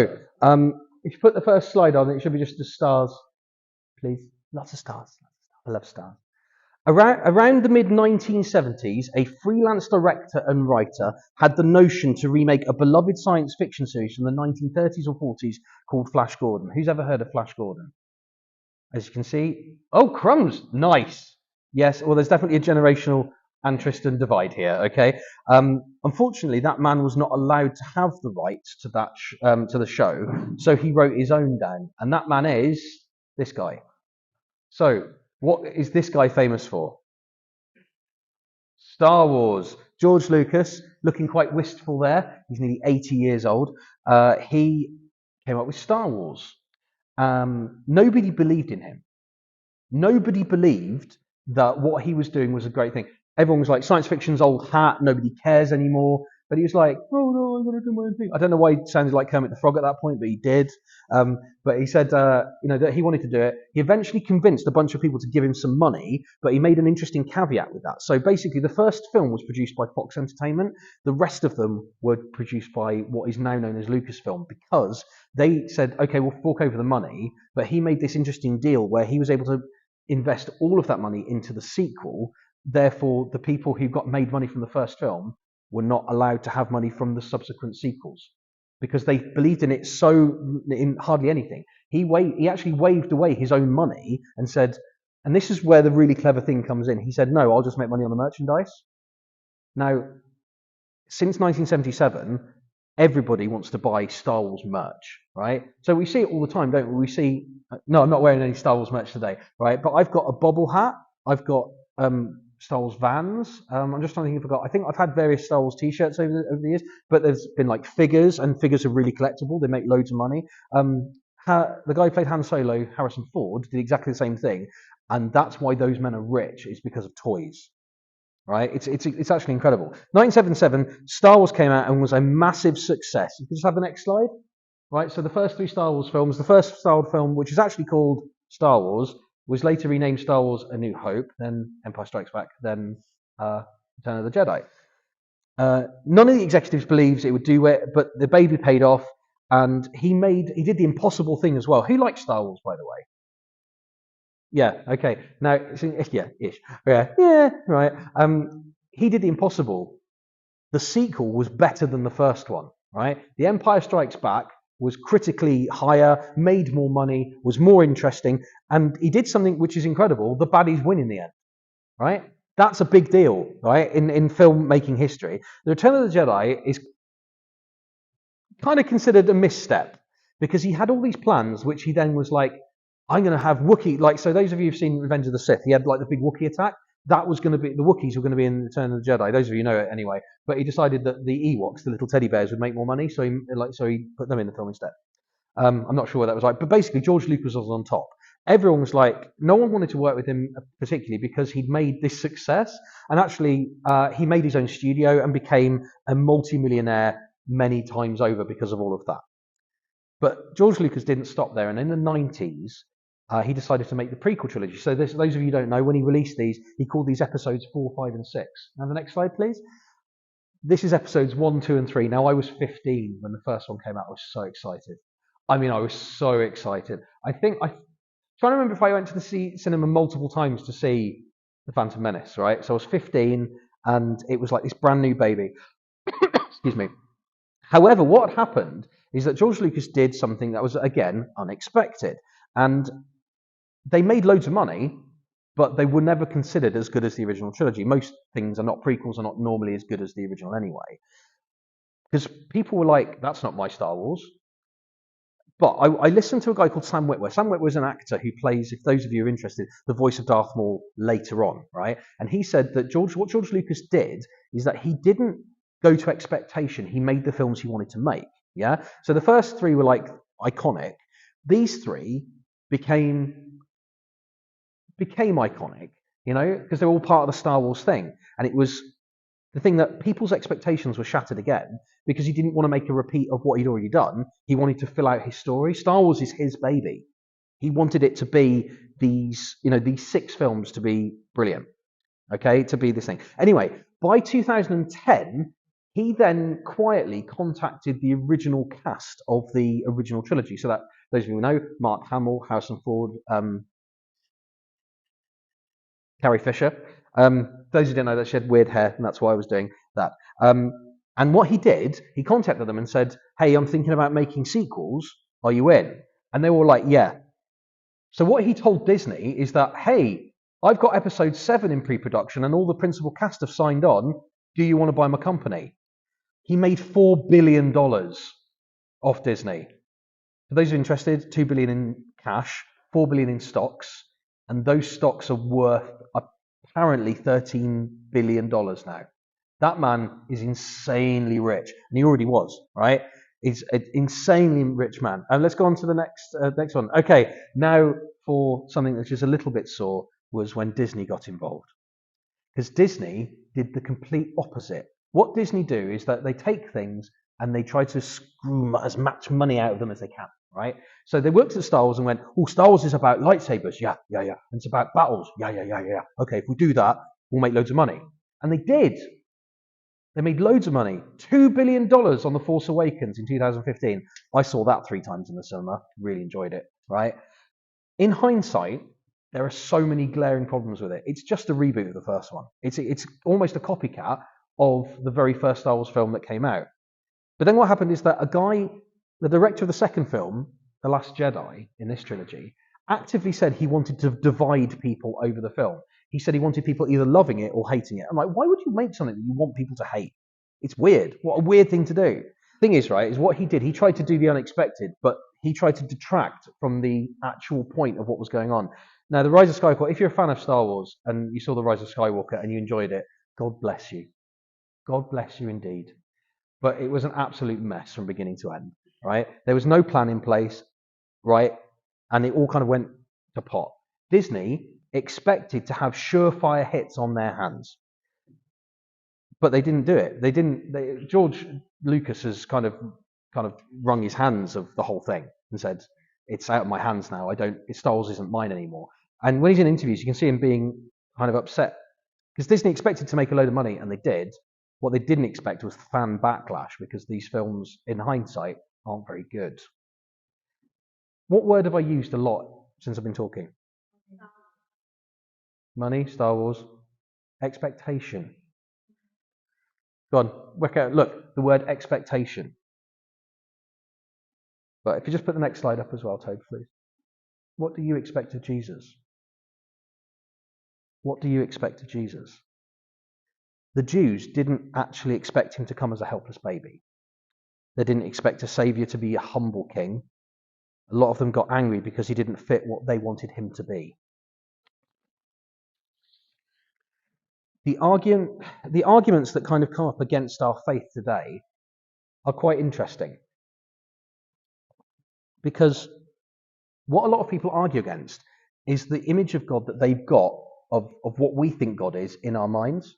If you put the first slide on, it should be just the stars, please. Lots of stars. I love stars. Around the mid-1970s, a freelance director and writer had the notion to remake a beloved science fiction series from the 1930s or 40s called Flash Gordon. Who's ever heard of Flash Gordon? As you can see, oh, crumbs, nice. Yes, well, there's definitely a generational interest and divide here. Okay, unfortunately, that man was not allowed to have the rights to that to the show, so he wrote his own down, and that man is this guy. So, what is this guy famous for? Star Wars. George Lucas, looking quite wistful there. He's nearly 80 years old. He came up with Star Wars. Nobody believed in him. Nobody believed that what he was doing was a great thing. Everyone was like, science fiction's old hat, nobody cares anymore. But he was like, oh no, I'm going to do my own thing. I don't know why he sounded like Kermit the Frog at that point, but he did. But he said, that he wanted to do it. He eventually convinced a bunch of people to give him some money, but he made an interesting caveat with that. So basically, the first film was produced by Fox Entertainment. The rest of them were produced by what is now known as Lucasfilm, because they said, okay, we'll fork over the money. But he made this interesting deal where he was able to invest all of that money into the sequel. Therefore, the people who got made money from the first film were not allowed to have money from the subsequent sequels because they believed in it in hardly anything. He actually waved away his own money and said, and this is where the really clever thing comes in. He said, no, I'll just make money on the merchandise. Now, since 1977, everybody wants to buy Star Wars merch, right? So we see it all the time, don't we? We see, no, I'm not wearing any Star Wars merch today, right? But I've got a bobble hat. I've got Star Wars Vans. I'm just trying to think if I think I've had various Star Wars T-shirts over the years, but there's been like figures, and figures are really collectible. They make loads of money. The guy who played Han Solo, Harrison Ford, did exactly the same thing, and that's why those men are rich. Is because of toys, right? It's actually incredible. 1977, Star Wars came out and was a massive success. You can just have the next slide, right? So the first three Star Wars films, the first Star Wars film, which is actually called Star Wars, was later renamed Star Wars A New Hope, then Empire Strikes Back, then Return of the Jedi. None of the executives believes it would do it, but the baby paid off, and he did the impossible thing as well. Who likes Star Wars, by the way? Yeah, okay. Now, yeah, ish. Yeah, right. He did the impossible. The sequel was better than the first one, right? The Empire Strikes Back was critically higher, made more money, was more interesting, and he did something which is incredible. The baddies win in the end, right? That's a big deal, right? In filmmaking history. The Return of the Jedi is kind of considered a misstep because he had all these plans, which he then was like, I'm going to have Wookiee, so those of you who've seen Revenge of the Sith, he had like the big Wookiee attack. That was going to be, the Wookiees were going to be in Return of the Jedi. Those of you know it anyway. But he decided that the Ewoks, the little teddy bears, would make more money, so he put them in the film instead. I'm not sure what that was like, but basically George Lucas was on top. Everyone was like, no one wanted to work with him particularly because he'd made this success, and actually he made his own studio and became a multi-millionaire many times over because of all of that. But George Lucas didn't stop there, and in the 90s, he decided to make the prequel trilogy. So those of you who don't know, when he released these, he called these episodes 4, 5, and 6. Now the next slide, please. This is episodes 1, 2, and 3. Now I was 15 when the first one came out. I was so excited. I was so excited. I'm trying to remember if I went to the cinema multiple times to see The Phantom Menace, right? So I was 15, and it was like this brand new baby. Excuse me. However, what happened is that George Lucas did something that was, again, unexpected. And they made loads of money, but they were never considered as good as the original trilogy. Most things are not, prequels are not normally as good as the original anyway. Because people were like, that's not my Star Wars. But I listened to a guy called Sam Witwer. Sam Witwer is an actor who plays, if those of you are interested, the voice of Darth Maul later on, right? And he said that what George Lucas did is that he didn't go to expectation. He made the films he wanted to make, yeah? So the first three were like iconic. These three became iconic, because they're all part of the Star Wars thing. And it was the thing that people's expectations were shattered again because he didn't want to make a repeat of what he'd already done. He wanted to fill out his story. Star Wars is his baby. He wanted it to be these 6 films to be brilliant, okay, to be this thing. Anyway, by 2010, He then quietly contacted the original cast of the original trilogy. So that those of you who know, Mark Hamill, Harrison Ford, Carrie Fisher. Those who didn't know that, she had weird hair, and that's why I was doing that. And what he did, he contacted them and said, "Hey, I'm thinking about making sequels. Are you in?" And they were like, "Yeah." So what he told Disney is that, "Hey, I've got episode 7 in pre-production, and all the principal cast have signed on. Do you want to buy my company?" He made $4 billion off Disney. For those who are interested, $2 billion in cash, $4 billion in stocks, and those stocks are worth apparently $13 billion now. That man is insanely rich, and he already was, right? He's an insanely rich man. And let's go on to the next one. Okay, now for something that's just a little bit sore was when Disney got involved. Because Disney did the complete opposite. What Disney do is that they take things and they try to screw as much money out of them as they can, right? So they worked at Star Wars and went, "Oh, Star Wars is about lightsabers, yeah. And it's about battles, yeah. Okay, if we do that, we'll make loads of money." And they did. They made loads of money. $2 billion on The Force Awakens in 2015. I saw that 3 times in the cinema. Really enjoyed it, right? In hindsight, there are so many glaring problems with it. It's just a reboot of the first one. It's almost a copycat of the very first Star Wars film that came out. But then what happened is that a guy, the director of the second film, The Last Jedi, in this trilogy, actively said he wanted to divide people over the film. He said he wanted people either loving it or hating it. I'm like, why would you make something that you want people to hate? It's weird. What a weird thing to do. Thing is, right, is what he did, he tried to do the unexpected, but he tried to detract from the actual point of what was going on. Now, The Rise of Skywalker, if you're a fan of Star Wars and you saw The Rise of Skywalker and you enjoyed it, God bless you. God bless you indeed. But it was an absolute mess from beginning to end, right? There was no plan in place, right? And it all kind of went to pot. Disney expected to have surefire hits on their hands, but they didn't do it. George Lucas has kind of wrung his hands of the whole thing and said, "It's out of my hands now. Star Wars isn't mine anymore." And when he's in interviews, you can see him being kind of upset because Disney expected to make a load of money, and they did. What they didn't expect was fan backlash because these films, in hindsight, aren't very good. What word have I used a lot since I've been talking? Money, Star Wars, expectation. Go on, work out. Look, the word expectation. But if you just put the next slide up as well, Toad, please. What do you expect of Jesus? What do you expect of Jesus? The Jews didn't actually expect him to come as a helpless baby. They didn't expect a saviour to be a humble king. A lot of them got angry because he didn't fit what they wanted him to be. The arguments that kind of come up against our faith today are quite interesting. Because what a lot of people argue against is the image of God that they've got of what we think God is in our minds.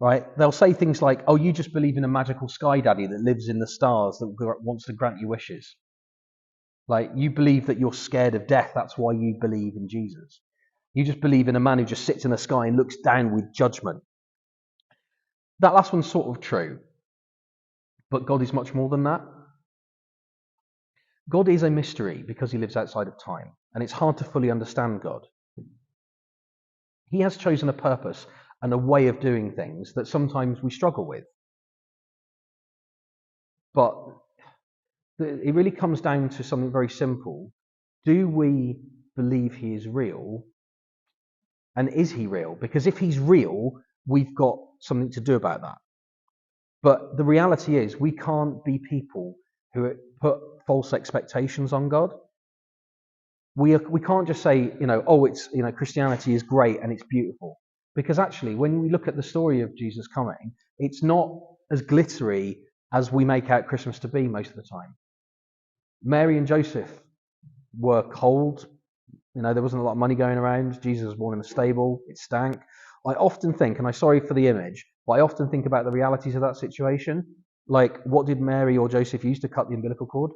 Right? They'll say things like, "Oh, you just believe in a magical sky daddy that lives in the stars that wants to grant you wishes. Like, you believe that you're scared of death, that's why you believe in Jesus. You just believe in a man who just sits in the sky and looks down with judgment." That last one's sort of true. But God is much more than that. God is a mystery because he lives outside of time, and it's hard to fully understand God. He has chosen a purpose and a way of doing things that sometimes we struggle with. But it really comes down to something very simple. Do we believe he is real? And is he real? Because if he's real, we've got something to do about that. But the reality is we can't be people who put false expectations on God. We can't just say, Christianity is great and it's beautiful. Because actually, when we look at the story of Jesus coming, it's not as glittery as we make out Christmas to be most of the time. Mary and Joseph were cold. There wasn't a lot of money going around. Jesus was born in a stable. It stank. I often think, and I'm sorry for the image, but I often think about the realities of that situation. Like, what did Mary or Joseph use to cut the umbilical cord?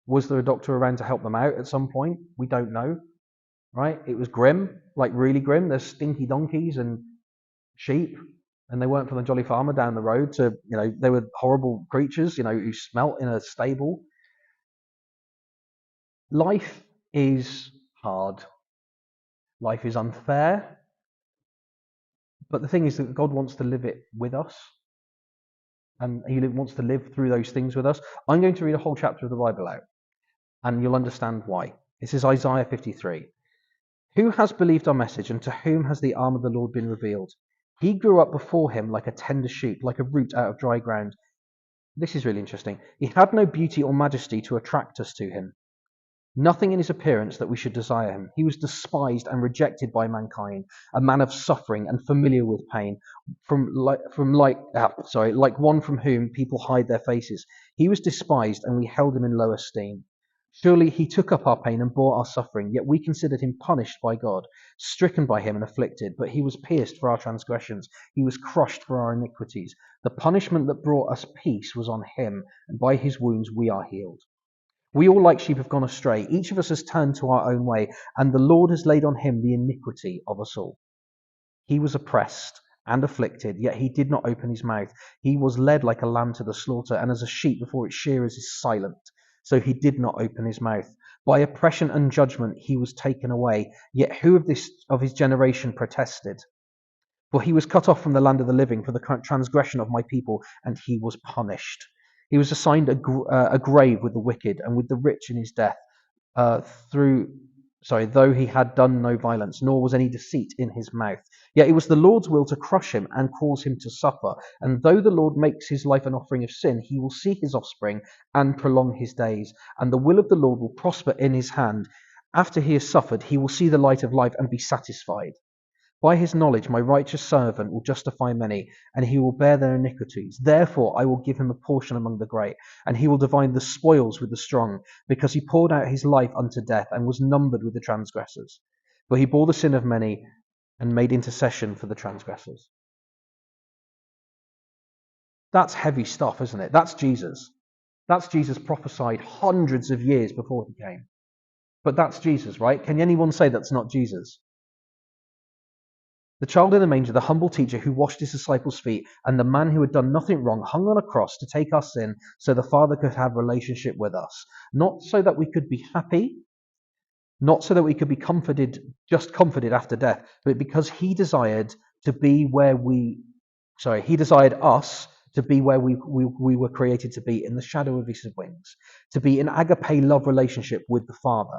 Was there a doctor around to help them out at some point? We don't know, right? It was grim, like really grim. There's stinky donkeys and sheep. And they weren't from the Jolly Farmer down the road to, they were horrible creatures, who smelt in a stable. Life is hard. Life is unfair. But the thing is that God wants to live it with us. And he wants to live through those things with us. I'm going to read a whole chapter of the Bible out, and you'll understand why. This is Isaiah 53. Who has believed our message, and to whom has the arm of the Lord been revealed? He grew up before him like a tender shoot, like a root out of dry ground. This is really interesting. He had no beauty or majesty to attract us to him. Nothing in his appearance that we should desire him. He was despised and rejected by mankind, a man of suffering and familiar with pain, like one from whom people hide their faces. He was despised, and we held him in low esteem. Surely he took up our pain and bore our suffering, yet we considered him punished by God, stricken by him and afflicted. But he was pierced for our transgressions, he was crushed for our iniquities. The punishment that brought us peace was on him, and by his wounds we are healed. We all like sheep have gone astray. Each of us has turned to our own way, and the Lord has laid on him the iniquity of us all. He was oppressed and afflicted, yet he did not open his mouth. He was led like a lamb to the slaughter, and as a sheep before its shearers is silent, so he did not open his mouth. By oppression and judgment he was taken away, yet who of his generation protested? For he was cut off from the land of the living for the transgression of my people, and he was punished. He was assigned a grave with the wicked and with the rich in his death, though he had done no violence, nor was any deceit in his mouth. Yet it was the Lord's will to crush him and cause him to suffer. And though the Lord makes his life an offering of sin, he will see his offspring and prolong his days. And the will of the Lord will prosper in his hand. After he has suffered, he will see the light of life and be satisfied. By his knowledge my righteous servant will justify many, and he will bear their iniquities. Therefore I will give him a portion among the great, and he will divide the spoils with the strong, because he poured out his life unto death, and was numbered with the transgressors. For he bore the sin of many, and made intercession for the transgressors. That's heavy stuff, isn't it? That's Jesus. That's Jesus prophesied hundreds of years before he came. But that's Jesus, right? Can anyone say that's not Jesus? The child in the manger, the humble teacher who washed his disciples' feet, and the man who had done nothing wrong hung on a cross to take our sin so the Father could have relationship with us. Not so that we could be happy, not so that we could be comforted after death, but because he desired us to be where we were created to be, in the shadow of his wings, to be in agape love relationship with the Father.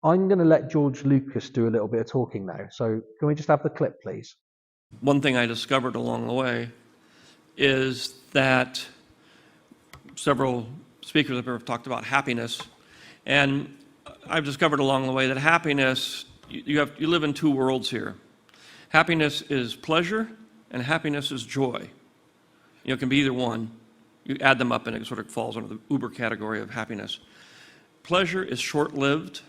I'm going to let George Lucas do a little bit of talking now. So can we just have the clip, please? One thing I discovered along the way is that several speakers up here have talked about happiness. And I've discovered along the way that happiness, you live in two worlds here. Happiness is pleasure and happiness is joy. It can be either one. You add them up and it sort of falls under the uber category of happiness. Pleasure is short-lived.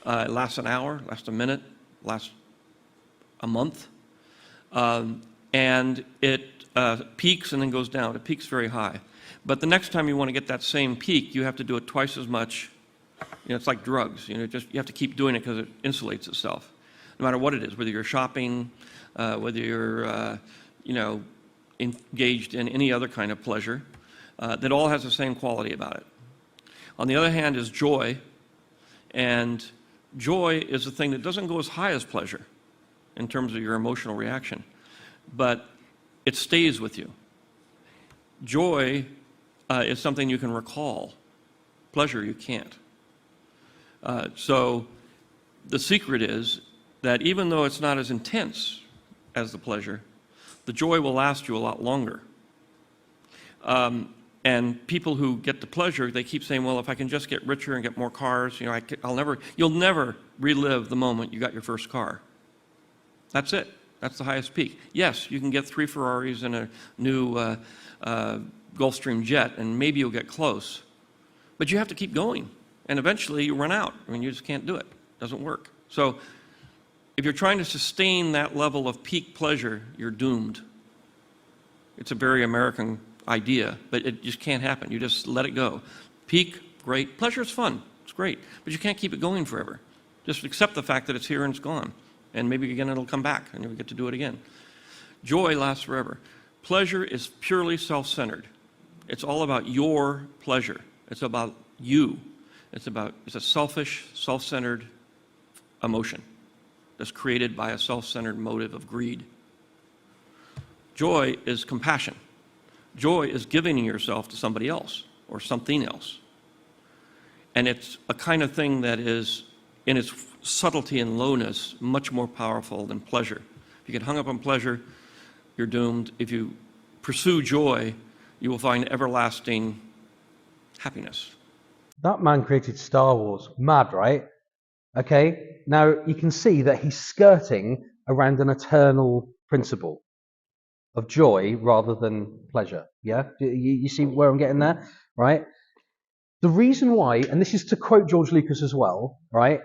It lasts an hour, lasts a minute, lasts a month. And it peaks and then goes down. It peaks very high. But the next time you want to get that same peak, you have to do it twice as much. It's like drugs. You have to keep doing it because it insulates itself. No matter what it is, whether you're shopping, whether you're, engaged in any other kind of pleasure, that all has the same quality about it. On the other hand is joy, and joy is the thing that doesn't go as high as pleasure in terms of your emotional reaction, but it stays with you. Joy is something you can recall. Pleasure you can't. So the secret is that even though it's not as intense as the pleasure, the joy will last you a lot longer. And people who get the pleasure, they keep saying, well, if I can just get richer and get more cars, you'll never relive the moment you got your first car. That's it. That's the highest peak. Yes, you can get 3 Ferraris and a new Gulfstream jet, and maybe you'll get close. But you have to keep going, and eventually you run out. You just can't do it. It doesn't work. So if you're trying to sustain that level of peak pleasure, you're doomed. It's a very American idea, but it just can't happen. You just let it go. Peak, great. Pleasure is fun. It's great. But you can't keep it going forever. Just accept the fact that it's here and it's gone. and maybe again it'll come back, and you'll get to do it again. Joy lasts forever. Pleasure is purely self-centered. It's all about your pleasure. It's about you. It's a selfish, self-centered emotion that's created by a self-centered motive of greed. Joy is compassion. Joy is giving yourself to somebody else or something else. And it's a kind of thing that is, in its subtlety and lowness, much more powerful than pleasure. If you get hung up on pleasure, you're doomed. If you pursue joy, you will find everlasting happiness. That man created Star Wars. Mad, right? Okay, now you can see that he's skirting around an eternal principle of joy rather than pleasure. Yeah? You see where I'm getting there? Right? The reason why, and this is to quote George Lucas as well, right?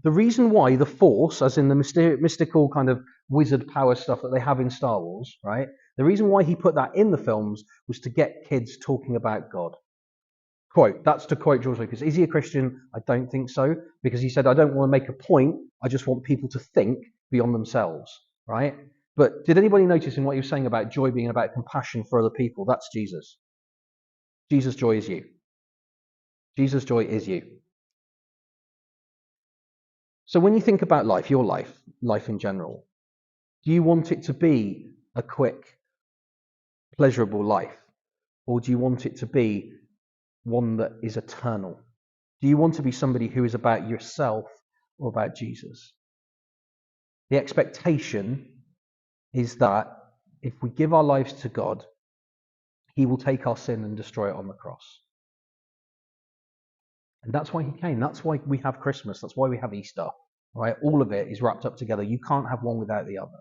The reason why the Force, as in the mystical kind of wizard power stuff that they have in Star Wars, right? The reason why he put that in the films was to get kids talking about God. Quote, that's to quote George Lucas. Is he a Christian? I don't think so, because he said, I don't want to make a point, I just want people to think beyond themselves, right? But did anybody notice in what he was saying about joy being about compassion for other people? That's Jesus. Jesus' joy is you. Jesus' joy is you. So when you think about life, your life in general, do you want it to be a quick, pleasurable life? Or do you want it to be one that is eternal? Do you want to be somebody who is about yourself or about Jesus? The expectation is that if we give our lives to God, he will take our sin and destroy it on the cross. And that's why he came. That's why we have Christmas. That's why we have Easter. Right? All of it is wrapped up together. You can't have one without the other.